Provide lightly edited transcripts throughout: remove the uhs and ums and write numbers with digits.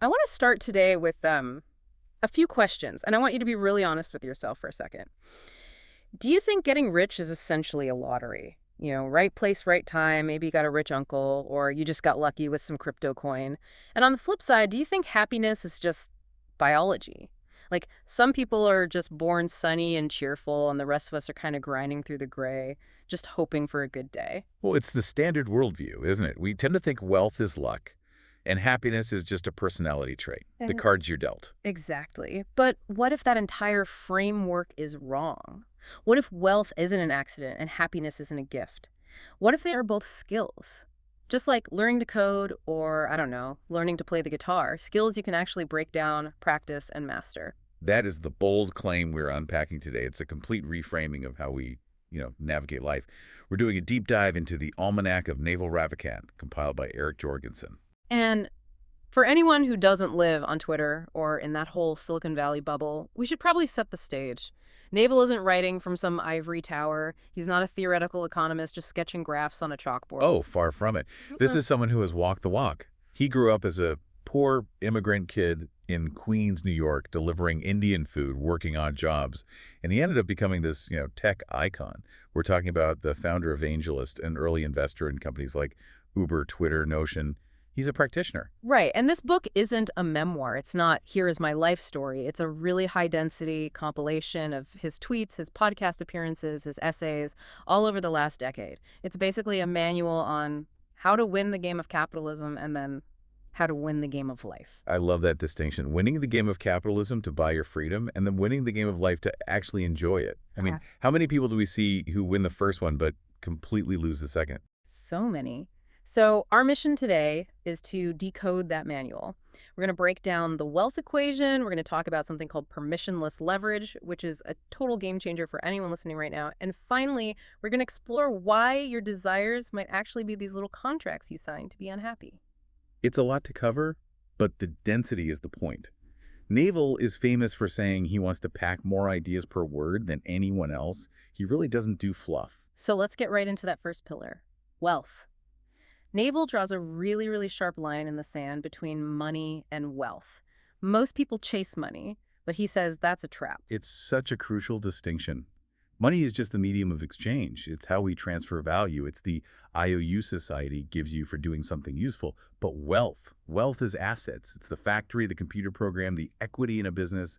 I want to start today with a few questions, and I want you to be really honest with yourself for a second. Do you think getting rich is essentially a lottery? Right place, right time, maybe you got a rich uncle, or you just got lucky with some crypto coin. And on the flip side, do you think happiness is just biology? Like, some people are just born sunny and cheerful, and the rest of us are kind of grinding through the gray, just hoping for a good day. Well, it's the standard worldview, isn't it? We tend to think wealth is luck and happiness is just a personality trait, the And cards you're dealt. Exactly. But what if that entire framework is wrong? What if wealth isn't an accident and happiness isn't a gift? What if they are both skills? Just like learning to code or, I don't know, learning to play the guitar, skills you can actually break down, practice, and master. That is the bold claim we're unpacking today. It's a complete reframing of how we, navigate life. We're doing a deep dive into the Almanac of Naval Ravikant, compiled by Eric Jorgensen. And for anyone who doesn't live on Twitter or in that whole Silicon Valley bubble, we should probably set the stage. Naval isn't writing from some ivory tower. He's not a theoretical economist just sketching graphs on a chalkboard. Oh, far from it. This is someone who has walked the walk. He grew up as a poor immigrant kid in Queens, New York, delivering Indian food, working odd jobs. And he ended up becoming this, tech icon. We're talking about the founder of AngelList, an early investor in companies like Uber, Twitter, Notion. He's a practitioner. Right. And this book isn't a memoir. It's not, here is my life story. It's a really high density compilation of his tweets, his podcast appearances, his essays, all over the last decade. It's basically a manual on how to win the game of capitalism and then how to win the game of life. I love that distinction. Winning the game of capitalism to buy your freedom, and then winning the game of life to actually enjoy it. I mean, how many people do we see who win the first one but completely lose the second? So many. So, our mission today is to decode that manual. We're going to break down the wealth equation. We're going to talk about something called permissionless leverage, which is a total game changer for anyone listening right now. And finally, we're going to explore why your desires might actually be these little contracts you sign to be unhappy. It's a lot to cover, but the density is the point. Naval is famous for saying he wants to pack more ideas per word than anyone else. He really doesn't do fluff. So, let's get right into that first pillar, wealth. Naval draws a really, really sharp line in the sand between money and wealth. Most people chase money, but he says that's a trap. It's such a crucial distinction. Money is just a medium of exchange. It's how we transfer value. It's the IOU society gives you for doing something useful. But wealth is assets. It's the factory, the computer program, the equity in a business.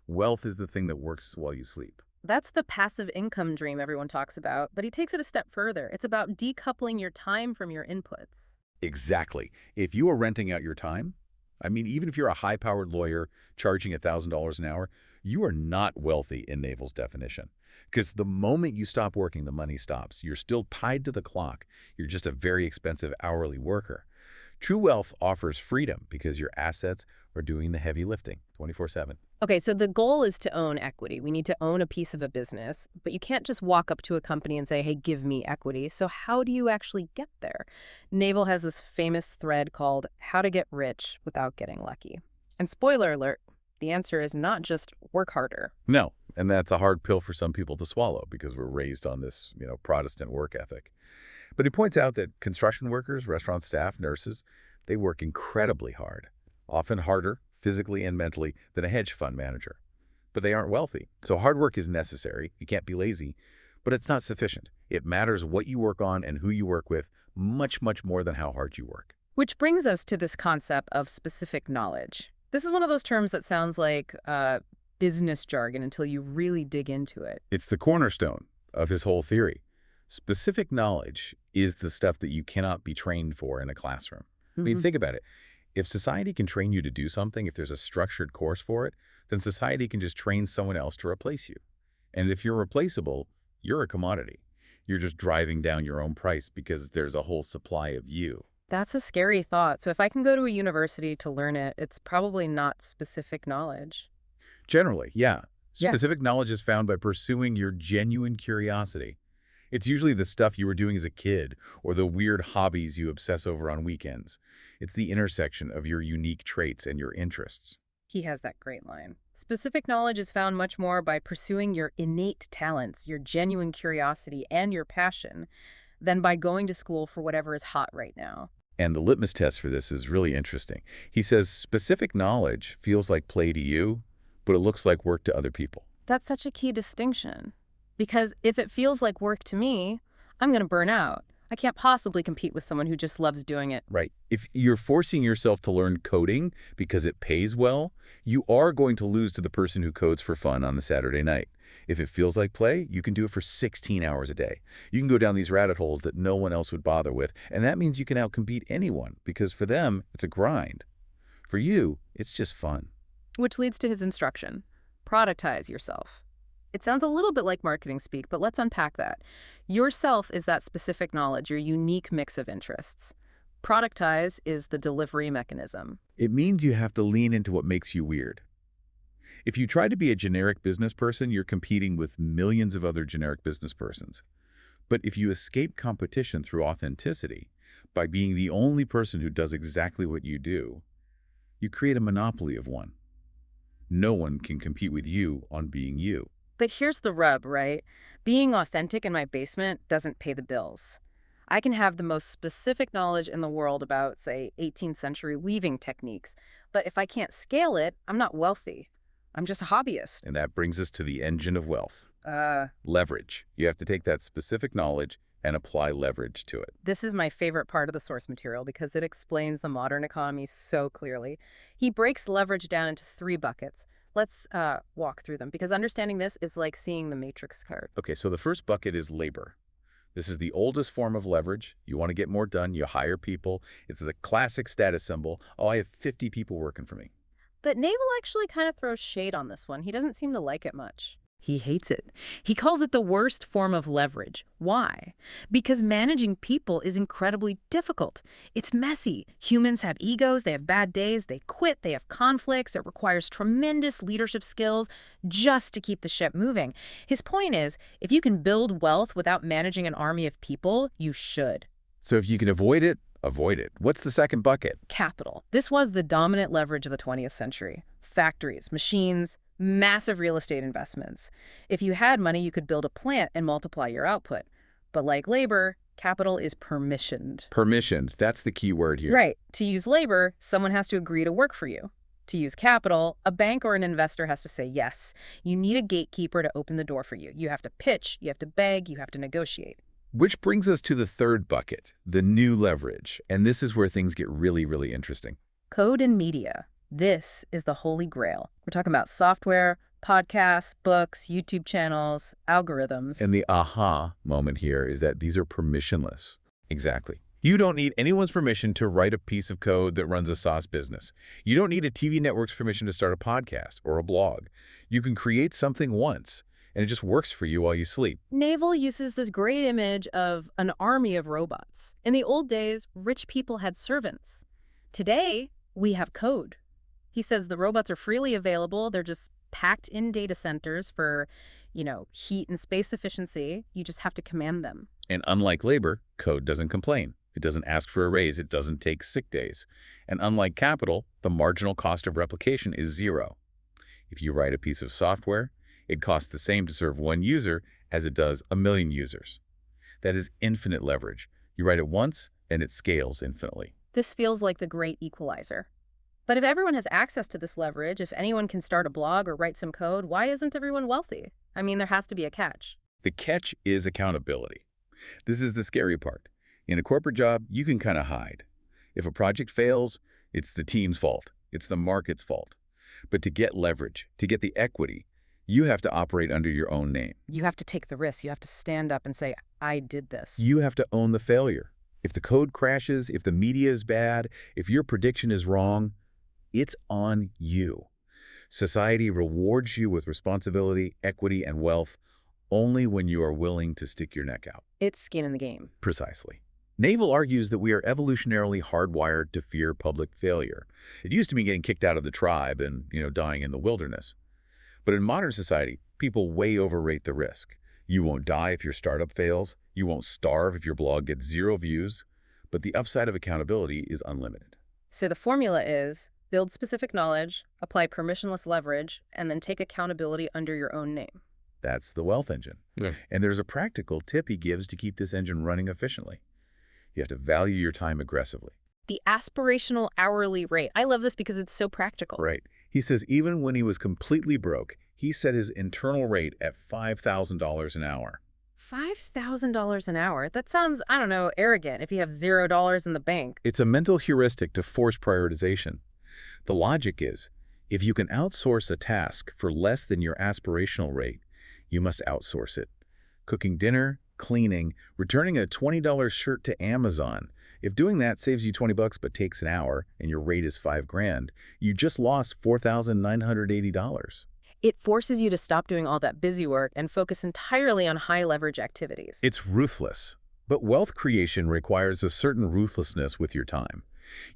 Wealth is the thing that works while you sleep. That's the passive income dream everyone talks about, but he takes it a step further. It's about decoupling your time from your inputs. Exactly. If you are renting out your time, I mean, even if you're a high-powered lawyer charging $1,000 an hour, you are not wealthy in Naval's definition. Because the moment you stop working, the money stops. You're still tied to the clock. You're just a very expensive hourly worker. True wealth offers freedom because your assets are doing the heavy lifting 24/7. Okay, so the goal is to own equity. We need to own a piece of a business, but you can't just walk up to a company and say, hey, give me equity. So how do you actually get there? Naval has this famous thread called How to Get Rich Without Getting Lucky. And spoiler alert, the answer is not just work harder. No, and that's a hard pill for some people to swallow because we're raised on this, Protestant work ethic. But he points out that construction workers, restaurant staff, nurses, they work incredibly hard, often harder physically and mentally than a hedge fund manager. But they aren't wealthy. So hard work is necessary. You can't be lazy, but it's not sufficient. It matters what you work on and who you work with much, much more than how hard you work. Which brings us to this concept of specific knowledge. This is one of those terms that sounds like business jargon until you really dig into it. It's the cornerstone of his whole theory. Specific knowledge is the stuff that you cannot be trained for in a classroom. I mean, think about it. If society can train you to do something, if there's a structured course for it, then society can just train someone else to replace you. And if you're replaceable, you're a commodity. You're just driving down your own price because there's a whole supply of you. That's a scary thought. So if I can go to a university to learn it, it's probably not specific knowledge. Generally, yeah. Yeah. Specific knowledge is found by pursuing your genuine curiosity. It's usually the stuff you were doing as a kid or the weird hobbies you obsess over on weekends. It's the intersection of your unique traits and your interests. He has that great line. Specific knowledge is found much more by pursuing your innate talents, your genuine curiosity, and your passion than by going to school for whatever is hot right now. And the litmus test for this is really interesting. He says specific knowledge feels like play to you, but it looks like work to other people. That's such a key distinction. Because if it feels like work to me, I'm going to burn out. I can't possibly compete with someone who just loves doing it. Right. If you're forcing yourself to learn coding because it pays well, you are going to lose to the person who codes for fun on the Saturday night. If it feels like play, you can do it for 16 hours a day. You can go down these rabbit holes that no one else would bother with, and that means you can outcompete anyone because for them, it's a grind. For you, it's just fun. Which leads to his instruction. Productize yourself. It sounds a little bit like marketing speak, but let's unpack that. Yourself is that specific knowledge, your unique mix of interests. Productize is the delivery mechanism. It means you have to lean into what makes you weird. If you try to be a generic business person, you're competing with millions of other generic business persons. But if you escape competition through authenticity, by being the only person who does exactly what you do, you create a monopoly of one. No one can compete with you on being you. But here's the rub, right? Being authentic in my basement doesn't pay the bills. I can have the most specific knowledge in the world about, say, 18th century weaving techniques, but if I can't scale it, I'm not wealthy. I'm just a hobbyist. And that brings us to the engine of wealth. Leverage. You have to take that specific knowledge and apply leverage to it. This is my favorite part of the source material because it explains the modern economy so clearly. He breaks leverage down into 3 buckets. Let's walk through them because understanding this is like seeing the matrix card. Okay, so the first bucket is labor. This is the oldest form of leverage. You want to get more done, you hire people. It's the classic status symbol. Oh, I have 50 people working for me. But Naval actually kind of throws shade on this one. He doesn't seem to like it much. He hates it. He calls it the worst form of leverage. Why? Because managing people is incredibly difficult. It's messy. Humans have egos, they have bad days, they quit, they have conflicts. It requires tremendous leadership skills just to keep the ship moving. His point is, if you can build wealth without managing an army of people, you should. So if you can avoid it, avoid it. What's the second bucket? Capital. This was the dominant leverage of the 20th century. Factories, machines, massive real estate investments. If you had money, you could build a plant and multiply your output. But like labor, capital is permissioned. Permissioned. That's the key word here. Right. To use labor, someone has to agree to work for you. To use capital, a bank or an investor has to say yes. You need a gatekeeper to open the door for you. You have to pitch, you have to beg, you have to negotiate. Which brings us to the third bucket, the new leverage. And this is where things get really, really interesting. Code and media. This is the holy grail. We're talking about software, podcasts, books, YouTube channels, algorithms. And the aha moment here is that these are permissionless. Exactly. You don't need anyone's permission to write a piece of code that runs a SaaS business. You don't need a TV network's permission to start a podcast or a blog. You can create something once, and it just works for you while you sleep. Naval uses this great image of an army of robots. In the old days, rich people had servants. Today, we have code. He says the robots are freely available. They're just packed in data centers for, heat and space efficiency. You just have to command them. And unlike labor, code doesn't complain. It doesn't ask for a raise. It doesn't take sick days. And unlike capital, the marginal cost of replication is 0. If you write a piece of software, it costs the same to serve 1 user as it does 1 million users. That is infinite leverage. You write it once, and it scales infinitely. This feels like the great equalizer. But if everyone has access to this leverage, if anyone can start a blog or write some code, why isn't everyone wealthy? I mean, there has to be a catch. The catch is accountability. This is the scary part. In a corporate job, you can kind of hide. If a project fails, it's the team's fault. It's the market's fault. But to get leverage, to get the equity, you have to operate under your own name. You have to take the risk. You have to stand up and say, I did this. You have to own the failure. If the code crashes, if the media is bad, if your prediction is wrong, it's on you. Society rewards you with responsibility, equity, and wealth only when you are willing to stick your neck out. It's skin in the game. Precisely. Naval argues that we are evolutionarily hardwired to fear public failure. It used to be getting kicked out of the tribe and, dying in the wilderness. But in modern society, people way overrate the risk. You won't die if your startup fails. You won't starve if your blog gets 0 views. But the upside of accountability is unlimited. So the formula is build specific knowledge, apply permissionless leverage, and then take accountability under your own name. That's the wealth engine. Yeah. And there's a practical tip he gives to keep this engine running efficiently. You have to value your time aggressively. The aspirational hourly rate. I love this because it's so practical. Right. He says even when he was completely broke, he set his internal rate at $5,000 an hour. $5,000 an hour? That sounds, I don't know, arrogant if you have $0 in the bank. It's a mental heuristic to force prioritization. The logic is, if you can outsource a task for less than your aspirational rate, you must outsource it. Cooking dinner, cleaning, returning a $20 shirt to Amazon. If doing that saves you $20 but takes an hour and your rate is $5,000, you just lost $4,980. It forces you to stop doing all that busy work and focus entirely on high-leverage activities. It's ruthless, but wealth creation requires a certain ruthlessness with your time.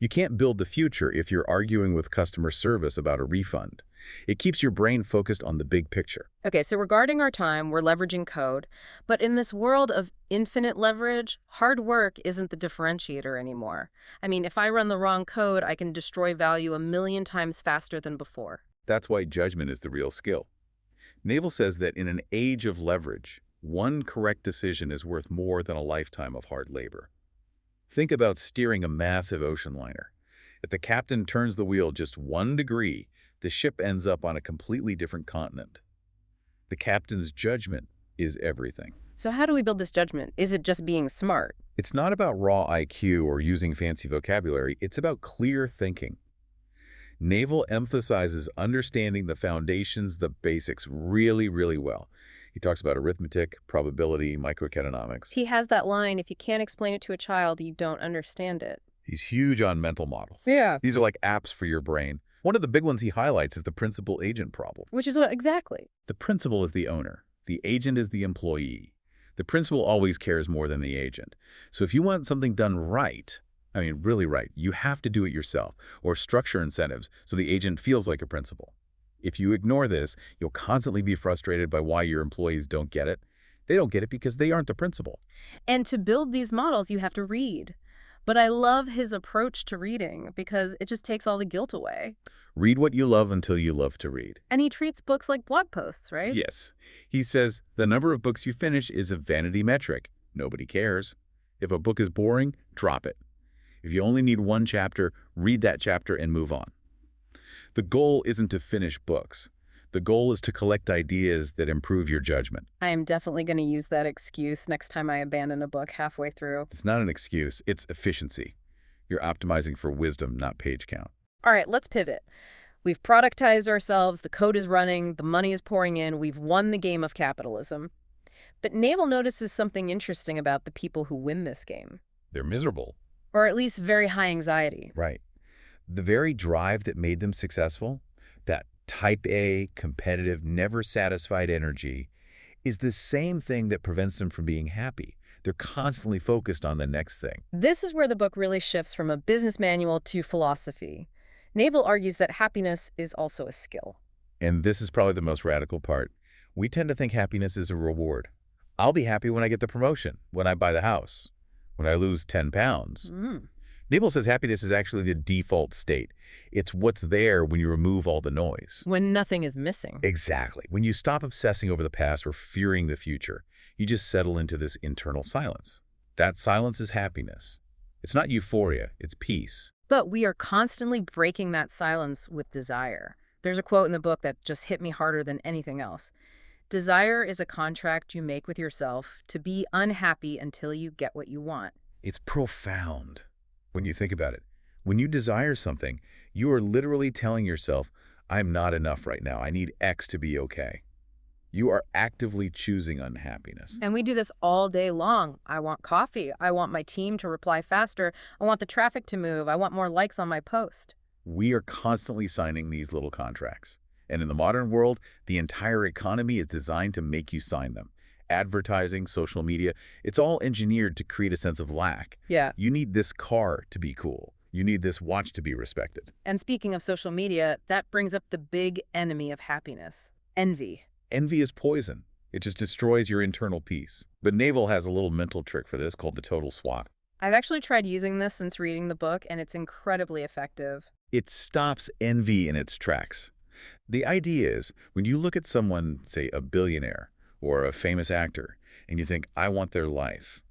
You can't build the future if you're arguing with customer service about a refund. It keeps your brain focused on the big picture. Okay, so regarding our time, we're leveraging code. But in this world of infinite leverage, hard work isn't the differentiator anymore. I mean, if I run the wrong code, I can destroy value 1,000,000 times faster than before. That's why judgment is the real skill. Naval says that in an age of leverage, one correct decision is worth more than a lifetime of hard labor. Think about steering a massive ocean liner. If the captain turns the wheel just 1 degree, the ship ends up on a completely different continent. The captain's judgment is everything. So how do we build this judgment? Is it just being smart? It's not about raw IQ or using fancy vocabulary. It's about clear thinking. Naval emphasizes understanding the foundations, the basics, really, really well. He talks about arithmetic, probability, microeconomics. He has that line, if you can't explain it to a child, you don't understand it. He's huge on mental models. Yeah. These are like apps for your brain. One of the big ones he highlights is the principal-agent problem. Which is what exactly? The principal is the owner. The agent is the employee. The principal always cares more than the agent. So if you want something done right, I mean really right, you have to do it yourself or structure incentives so the agent feels like a principal. If you ignore this, you'll constantly be frustrated by why your employees don't get it. They don't get it because they aren't the principal. And to build these models, you have to read. But I love his approach to reading because it just takes all the guilt away. Read what you love until you love to read. And he treats books like blog posts, right? Yes. He says the number of books you finish is a vanity metric. Nobody cares. If a book is boring, drop it. If you only need 1 chapter, read that chapter and move on. The goal isn't to finish books. The goal is to collect ideas that improve your judgment. I am definitely going to use that excuse next time I abandon a book halfway through. It's not an excuse, it's efficiency. You're optimizing for wisdom, not page count. All right, let's pivot. We've productized ourselves, the code is running, the money is pouring in, we've won the game of capitalism. But Naval notices something interesting about the people who win this game. They're miserable. Or at least very high anxiety. Right. The very drive that made them successful, that type A, competitive, never satisfied energy, is the same thing that prevents them from being happy. They're constantly focused on the next thing. This is where the book really shifts from a business manual to philosophy. Naval argues that happiness is also a skill. And this is probably the most radical part. We tend to think happiness is a reward. I'll be happy when I get the promotion, when I buy the house, when I lose 10 pounds. Naval says happiness is actually the default state. It's what's there when you remove all the noise. When nothing is missing. Exactly. When you stop obsessing over the past or fearing the future, you just settle into this internal silence. That silence is happiness. It's not euphoria, it's peace. But we are constantly breaking that silence with desire. There's a quote in the book that just hit me harder than anything else. Desire is a contract you make with yourself to be unhappy until you get what you want. It's profound when you think about it. When you desire something, you are literally telling yourself, I'm not enough right now. I need X to be okay. You are actively choosing unhappiness. And we do this all day long. I want coffee. I want my team to reply faster. I want the traffic to move. I want more likes on my post. We are constantly signing these little contracts. And in the modern world, the entire economy is designed to make you sign them. Advertising, social media, it's all engineered to create a sense of lack. Yeah. You need this car to be cool. You need this watch to be respected. And speaking of social media, that brings up the big enemy of happiness, envy. Envy is poison. It just destroys your internal peace. But Naval has a little mental trick for this called the total swap. I've actually tried using this since reading the book, and it's incredibly effective. It stops envy in its tracks. The idea is, when you look at someone, say a billionaire or a famous actor, and you think, I want their life,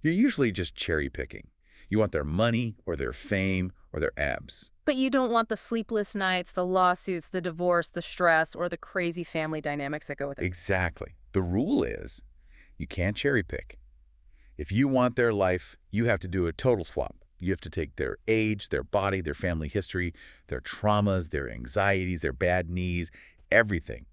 you're usually just cherry picking. You want their money or their fame or their abs. But you don't want the sleepless nights, the lawsuits, the divorce, the stress, or the crazy family dynamics that go with it. Exactly. The rule is you can't cherry pick. If you want their life, you have to do a total swap. You have to take their age, their body, their family history, their traumas, their anxieties, their bad knees, everything.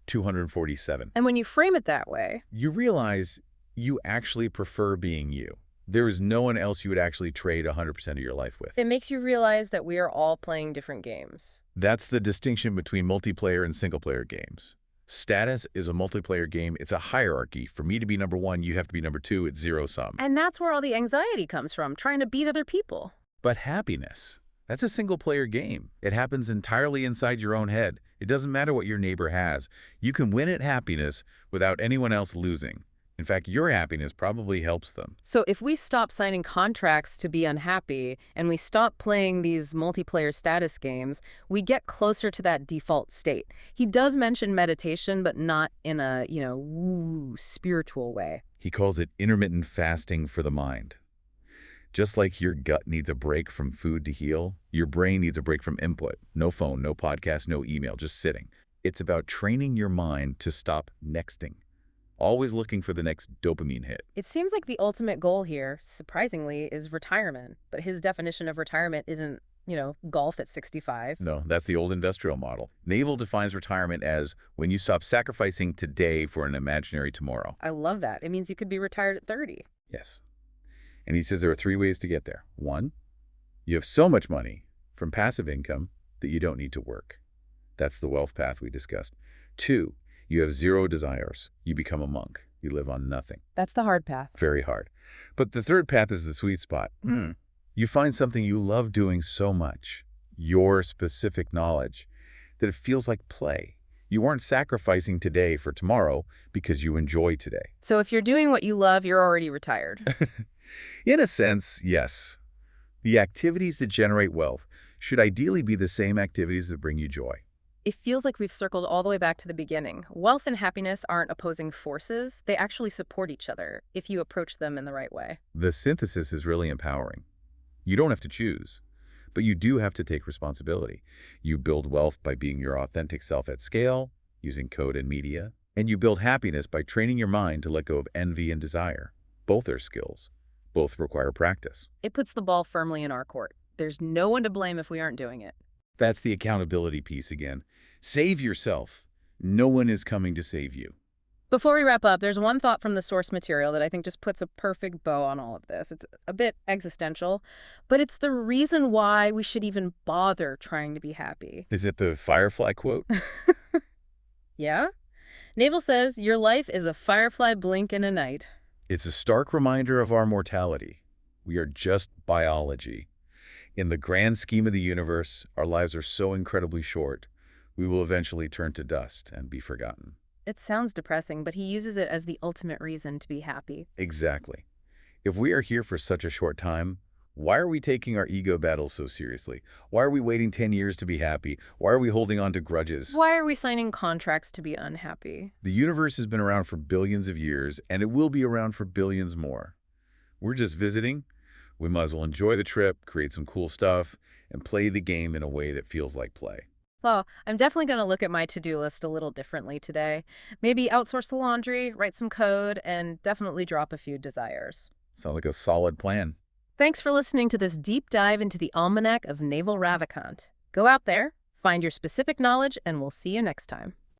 247. And when you frame it that way, You realize you actually prefer being you. There is no one else you would actually trade 100% of your life with. it makes you realize that we are all playing different games. That's the distinction between multiplayer and single-player games. Status is a multiplayer game. It's a hierarchy. For me to be number one, you have to be number two. It's zero-sum. And that's where all the anxiety comes from, trying to beat other people. But happiness, that's a single-player game. It happens entirely inside your own head. It doesn't matter what your neighbor has. You can win at happiness without anyone else losing. In fact, your happiness probably helps them. So if we stop signing contracts to be unhappy and we stop playing these multiplayer status games, we get closer to that default state. He does mention meditation, but not in a, woo, spiritual way. He calls it intermittent fasting for the mind. Just like your gut needs a break from food to heal, your brain needs a break from input. No phone, no podcast, no email, just sitting. It's about training your mind to stop nexting. Always looking for the next dopamine hit. It seems like the ultimate goal here, surprisingly, is retirement. But his definition of retirement isn't, golf at 65. No, that's the old industrial model. Naval defines retirement as when you stop sacrificing today for an imaginary tomorrow. I love that. It means you could be retired at 30. Yes. And he says there are 3 ways to get there. 1, you have so much money from passive income that you don't need to work. That's the wealth path we discussed. 2, you have 0 desires. You become a monk. You live on nothing. That's the hard path. Very hard. But the third path is the sweet spot. You find something you love doing so much, your specific knowledge, that it feels like play. You aren't sacrificing today for tomorrow because you enjoy today. So if you're doing what you love, you're already retired. In a sense, yes. The activities that generate wealth should ideally be the same activities that bring you joy. It feels like we've circled all the way back to the beginning. Wealth and happiness aren't opposing forces. They actually support each other if you approach them in the right way. The synthesis is really empowering. You don't have to choose, but you do have to take responsibility. You build wealth by being your authentic self at scale, using code and media, and you build happiness by training your mind to let go of envy and desire. Both are skills. Both require practice. It puts the ball firmly in our court. There's no one to blame if we aren't doing it. That's the accountability piece again. Save yourself. No one is coming to save you. Before we wrap up, there's one thought from the source material that I think just puts a perfect bow on all of this. It's a bit existential, but it's the reason why we should even bother trying to be happy. Is it the Firefly quote? Yeah? Naval says, your life is a firefly blink in a night. It's a stark reminder of our mortality. We are just biology. In the grand scheme of the universe, our lives are so incredibly short, we will eventually turn to dust and be forgotten. It sounds depressing, but he uses it as the ultimate reason to be happy. Exactly. If we are here for such a short time, why are we taking our ego battles so seriously? Why are we waiting 10 years to be happy? Why are we holding on to grudges? Why are we signing contracts to be unhappy? The universe has been around for billions of years, and it will be around for billions more. We're just visiting. We might as well enjoy the trip, create some cool stuff, and play the game in a way that feels like play. Well, I'm definitely going to look at my to-do list a little differently today. Maybe outsource the laundry, write some code, and definitely drop a few desires. Sounds like a solid plan. Thanks for listening to this deep dive into the Almanac of Naval Ravikant. Go out there, find your specific knowledge, and we'll see you next time.